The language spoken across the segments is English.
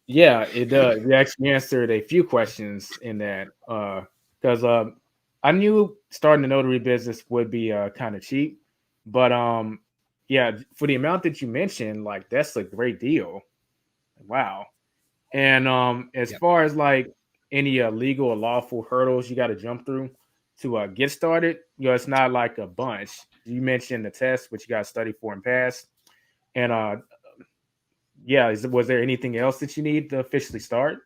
Yeah, it does. You actually answered a few questions in that. Because I knew starting a notary business would be kind of cheap, but yeah, for the amount that you mentioned, like that's a great deal. Wow. And as Yeah. far as like any legal or lawful hurdles you got to jump through to get started, it's not like a bunch. You mentioned the test, which you got to study for and pass. And yeah, was there anything else that you need to officially start?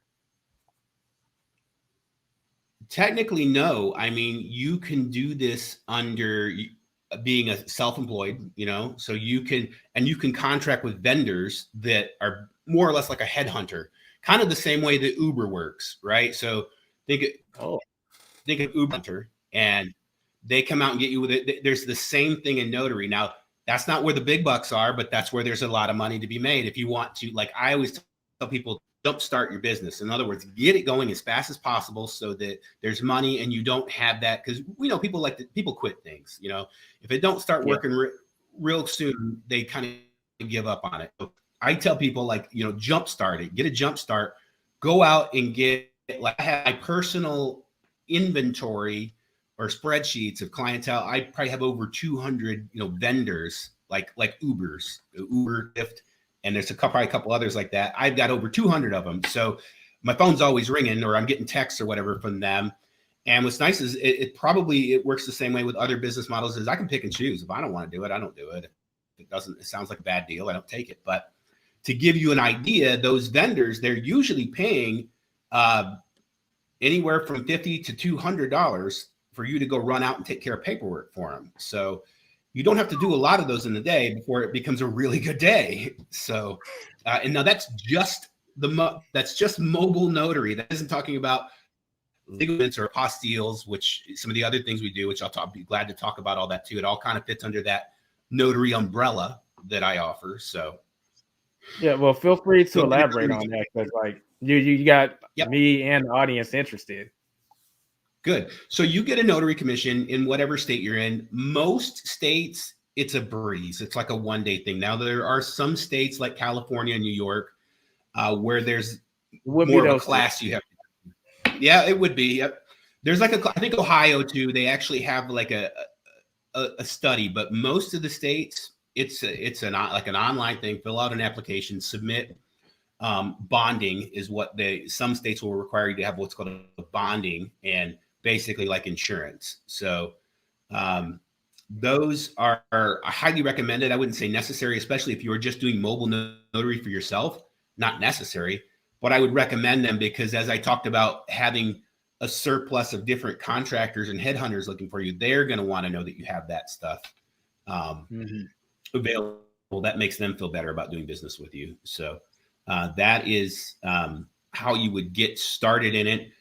Technically, no. I mean, you can do this under being a self-employed, so you can contract with vendors that are more or less like a headhunter, kind of the same way that Uber works, right? So think Oh, think of Uber Hunter, and they come out and get you with it. There's the same thing in notary. Now, that's not where the big bucks are, but that's where there's a lot of money to be made. If you want to, like I always tell people, jumpstart your business. In other words, get it going as fast as possible so that there's money and you don't have that, because we know people quit things. If it don't start yeah. working real soon, they kind of give up on it. So I tell people, like, jumpstart it, get a jump start, go out and get, like, I have my personal inventory or spreadsheets of clientele. I probably have over 200, vendors, like Uber, Lyft, and there's probably a couple others like that. I've got over 200 of them. So my phone's always ringing, or I'm getting texts or whatever from them. And what's nice is it works the same way with other business models. Is I can pick and choose. If I don't want to do it, I don't do it. If it sounds like a bad deal, I don't take it. But to give you an idea, those vendors, they're usually paying anywhere from $50 to $200 for you to go run out and take care of paperwork for them. So you don't have to do a lot of those in the day before it becomes a really good day. So, and now that's just mobile notary. That isn't talking about legal events or apostilles, which some of the other things we do, which be glad to talk about all that too. It all kind of fits under that notary umbrella that I offer. So, Yeah, well, feel free to go get elaborate on it. that because, like, you got Yep. me and the audience interested. Good. So you get a notary commission in whatever state you're in. Most states, it's a breeze. It's like a one-day thing. Now, there are some states like California and New York where there's It would be more of a those two. class you have. Yeah, it would be. Yep. There's like I think Ohio too. They actually have like a study, but most of the states, it's like an online thing. Fill out an application, submit. Bonding is what some states will require you to have what's called a bonding, and basically like insurance. So um, those are highly recommended. I wouldn't say necessary, especially if you are just doing mobile notary for yourself, not necessary, but I would recommend them because, as I talked about, having a surplus of different contractors and headhunters looking for you, they're going to want to know that you have that stuff Mhm. available. That makes them feel better about doing business with you. So that is how you would get started in it.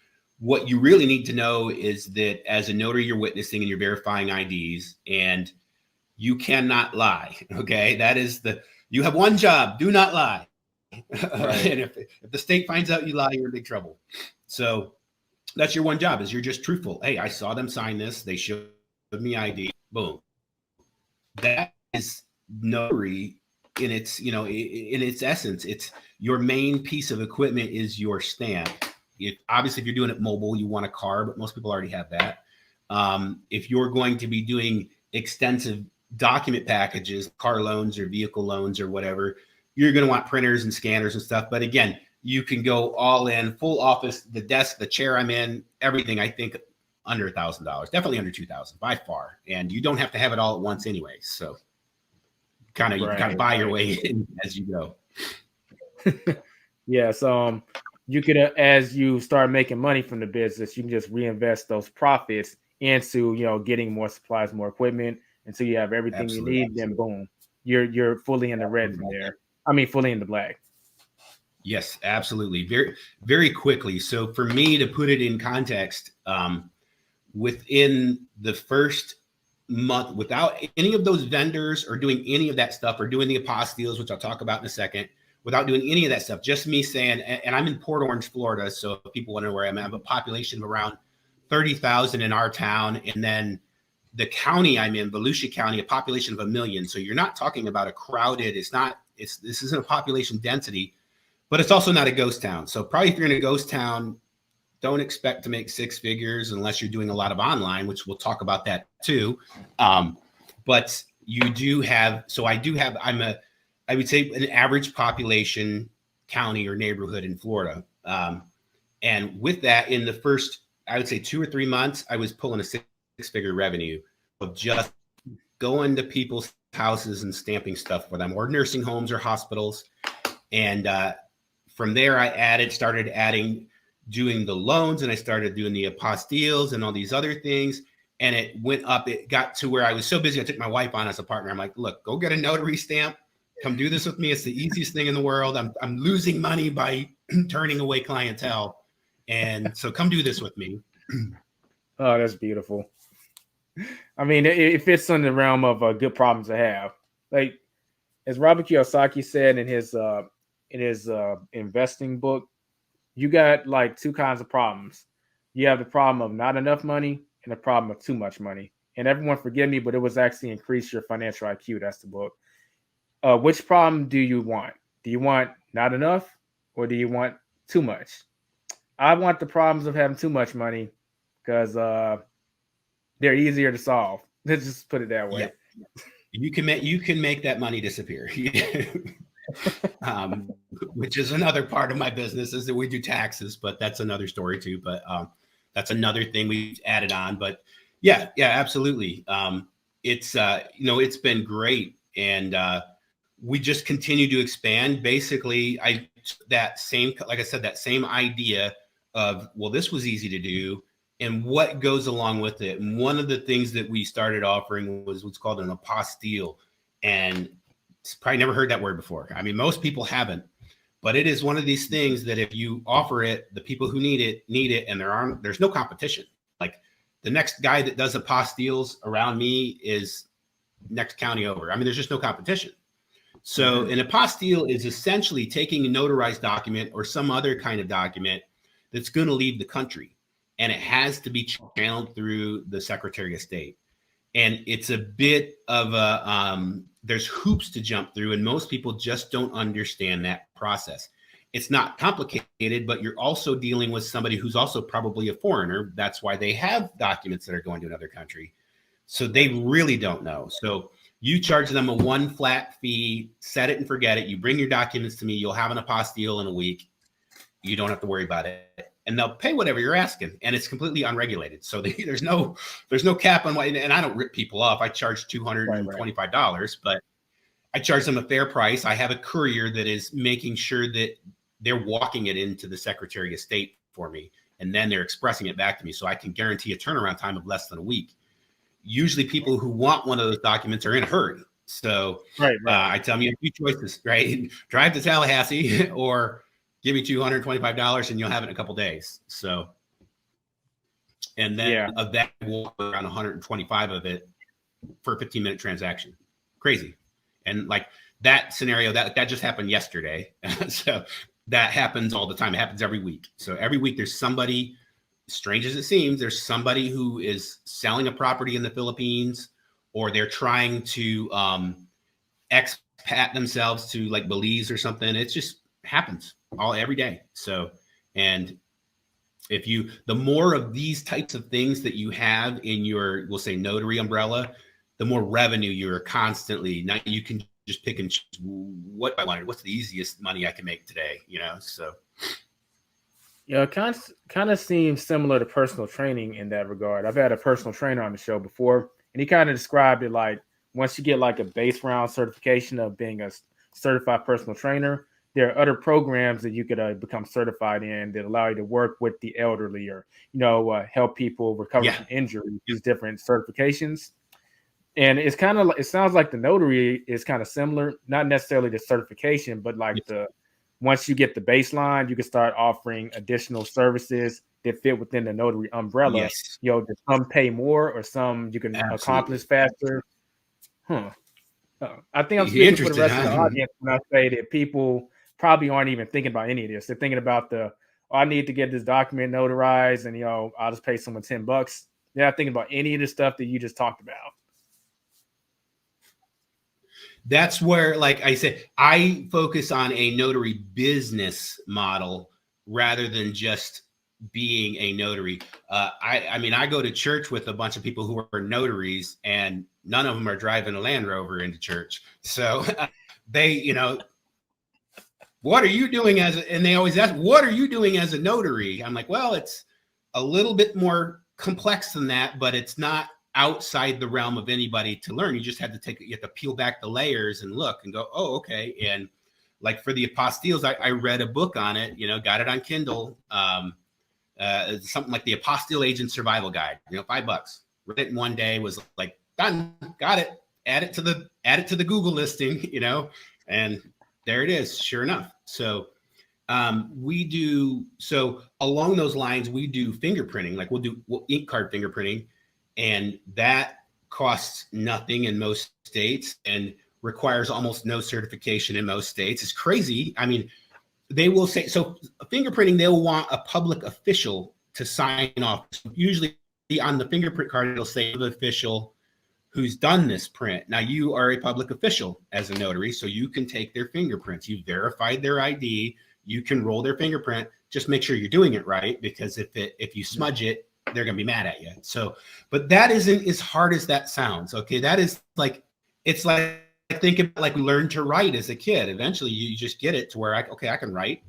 What you really need to know is that as a notary, you're witnessing and you're verifying IDs, and you cannot lie. Okay, you have one job: do not lie. Right. And if the state finds out you lie, you're in big trouble. So that's your one job: is you're just truthful. Hey, I saw them sign this. They showed me ID. Boom. That is notary in its essence. It's your main piece of equipment is your stamp. Obviously, if you're doing it mobile, you want a car, but most people already have that. If you're going to be doing extensive document packages, car loans or vehicle loans or whatever, you're going to want printers and scanners and stuff. But again, you can go all in, full office, the desk, the chair I'm in, everything. I think under $1,000, definitely under 2,000 by far, and you don't have to have it all at once anyway. So you can kind of Right. buy your way in as you go. Yeah. So you could, as you start making money from the business, you can just reinvest those profits into getting more supplies, more equipment until you have everything you Absolutely. need. Then boom, you're fully in the red from there. I mean, fully in the black. Yes, absolutely. Very, very quickly. So for me to put it in context, within the first month, without any of those vendors or doing any of that stuff or doing the apostilles, which I'll talk about in a second, without doing any of that stuff, just me saying, and I'm in Port Orange, Florida. So if people wonder where I'm at, I have a population of around 30,000 in our town. And then the county I'm in, Volusia County, a population of 1 million. So you're not talking about a crowded, this isn't a population density, but it's also not a ghost town. So probably if you're in a ghost town, don't expect to make six figures unless you're doing a lot of online, which we'll talk about that too. But you do have, so I do have, I would say an average population county or neighborhood in Florida. And with that, in the first, I would say 2 or 3 months, I was pulling a six-figure revenue of just going to people's houses and stamping stuff for them, or nursing homes or hospitals. And from there, I started adding, doing the loans, and I started doing the apostilles and all these other things. And it went up. It got to where I was so busy, I took my wife on as a partner. I'm like, look, go get a notary stamp. Come do this with me. It's the easiest thing in the world. I'm losing money by turning away clientele. And so come do this with me. Oh, that's beautiful. I mean, it fits in the realm of good problems to have. Like, as Robert Kiyosaki said in his investing book, you got like two kinds of problems. You have the problem of not enough money and the problem of too much money. And everyone forgive me, but it was actually increase your financial IQ. That's the book. Which problem do you want? Do you want not enough or do you want too much? I want the problems of having too much money because they're easier to solve. Let's just put it that way. Yeah. You can make that money disappear. Which is another part of my business, is that we do taxes, but that's another story too. But that's another thing we've added on. But yeah, absolutely. It's it's been great, and we just continue to expand. Basically, that same idea of, well, this was easy to do, and what goes along with it. And one of the things that we started offering was what's called an apostille, and probably never heard that word before. I mean, most people haven't, but it is one of these things that if you offer it, the people who need it, and there's no competition. Like, the next guy that does apostilles around me is next county over. I mean, there's just no competition. So an apostille is essentially taking a notarized document or some other kind of document that's going to leave the country, and it has to be channeled through the Secretary of State. And it's a bit of there's hoops to jump through, and most people just don't understand that process. It's not complicated, but you're also dealing with somebody who's also probably a foreigner. That's why they have documents that are going to another country. So they really don't know. So you charge them a one flat fee, set it and forget it. You bring your documents to me, you'll have an apostille in a week. You don't have to worry about it. And they'll pay whatever you're asking, and it's completely unregulated. So there's no cap on what. And I don't rip people off. I charge $225, but I charge them a fair price. I have a courier that is making sure that they're walking it into the Secretary of State for me, and then they're expressing it back to me, so I can guarantee a turnaround time of less than a week. Usually, people who want one of those documents are in a hurry. So I tell them you have two choices, right? Drive to Tallahassee or give me $225 and you'll have it in a couple days. So, and then of that, we'll around 125 of it for a 15-minute transaction. Crazy. And like that scenario, that just happened yesterday. So that happens all the time. It happens every week. So every week there's somebody, strange as it seems, there's somebody who is selling a property in the Philippines, or they're trying to expat themselves to like Belize or something. It just happens every day. So, and the more of these types of things that you have in your, we'll say, notary umbrella, the more revenue you're constantly, now you can just pick and choose what I wanted. What's the easiest money I can make today? So. Yeah, kind of seems similar to personal training in that regard. I've had a personal trainer on the show before, and he kind of described it like, once you get like a base round certification of being a certified personal trainer, there are other programs that you could become certified in that allow you to work with the elderly, or help people recover from injury. These different certifications, and it's kind of, it sounds like the notary is kind of similar, not necessarily the certification, but like once you get the baseline, you can start offering additional services that fit within the notary umbrella. Yes. Some pay more, or some you can accomplish faster. I think I'm speaking for the rest of the audience when I say that people probably aren't even thinking about any of this. They're thinking about I need to get this document notarized, and I'll just pay someone $10. They're not thinking about any of the stuff that you just talked about. that's where, like I said, I focus on a notary business model rather than just being a notary. I mean, I go to church with a bunch of people who are notaries, and none of them are driving a Land Rover into church. So they, you know, what are you doing and they always ask, what are you doing as a notary? I'm like, well, it's a little bit more complex than that, but it's not outside the realm of anybody to learn. You just have to peel back the layers and look and go, oh, okay. And like for the apostilles, I read a book on it, you know, got it on Kindle. Something like the Apostille Agent Survival Guide, you know, $5. Read it in one day, was like, done, got it. Add it to the Google listing, you know, and there it is, sure enough. So so along those lines, we do fingerprinting, like we'll ink card fingerprinting, and that costs nothing in most states and requires almost no certification in most states. It's crazy. I mean, they will say, so fingerprinting, they'll want a public official to sign off. Usually on the fingerprint card, it'll say the official who's done this print. Now you are a public official as a notary, so you can take their fingerprints. You verified their ID, you can roll their fingerprint. Just make sure you're doing it right, because if you smudge it, they're gonna be mad at you. So, but that isn't as hard as that sounds. Okay, that is like, it's like, think about like we learned to write as a kid. Eventually, you just get it to where I can write.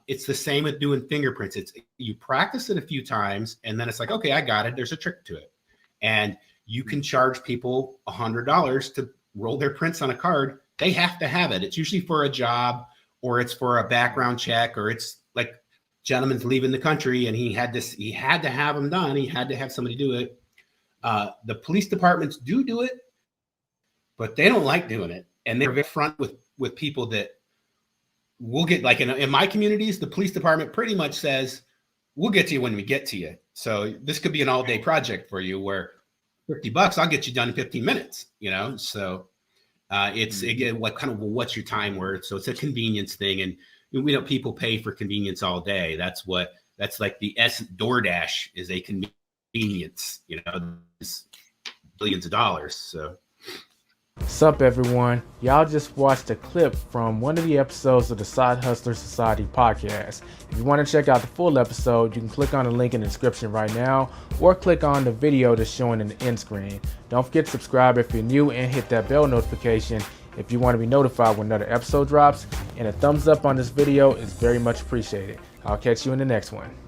It's the same with doing fingerprints. It's you practice it a few times, and then it's like, okay, I got it. There's a trick to it, and you can charge people $100 to roll their prints on a card. They have to have it. It's usually for a job, or it's for a background check, or it's like gentleman's leaving the country and he had to have them done. He had to have somebody do it. The police departments do it, but they don't like doing it. And they're very front with people that will get, like in my communities, the police department pretty much says, we'll get to you when we get to you. So this could be an all-day project for you where $50, I'll get you done in 15 minutes, you know? So it's again, what's your time worth? So it's a convenience thing. And we know people pay for convenience all day. That's like the DoorDash is a convenience, you know, it's billions of dollars. So. Sup everyone, y'all just watched a clip from one of the episodes of the Side Hustler Society podcast. If you want to check out the full episode, you can click on the link in the description right now, or click on the video that's showing in the end screen. Don't forget to subscribe if you're new, and hit that bell notification if you want to be notified when another episode drops, and a thumbs up on this video is very much appreciated. I'll catch you in the next one.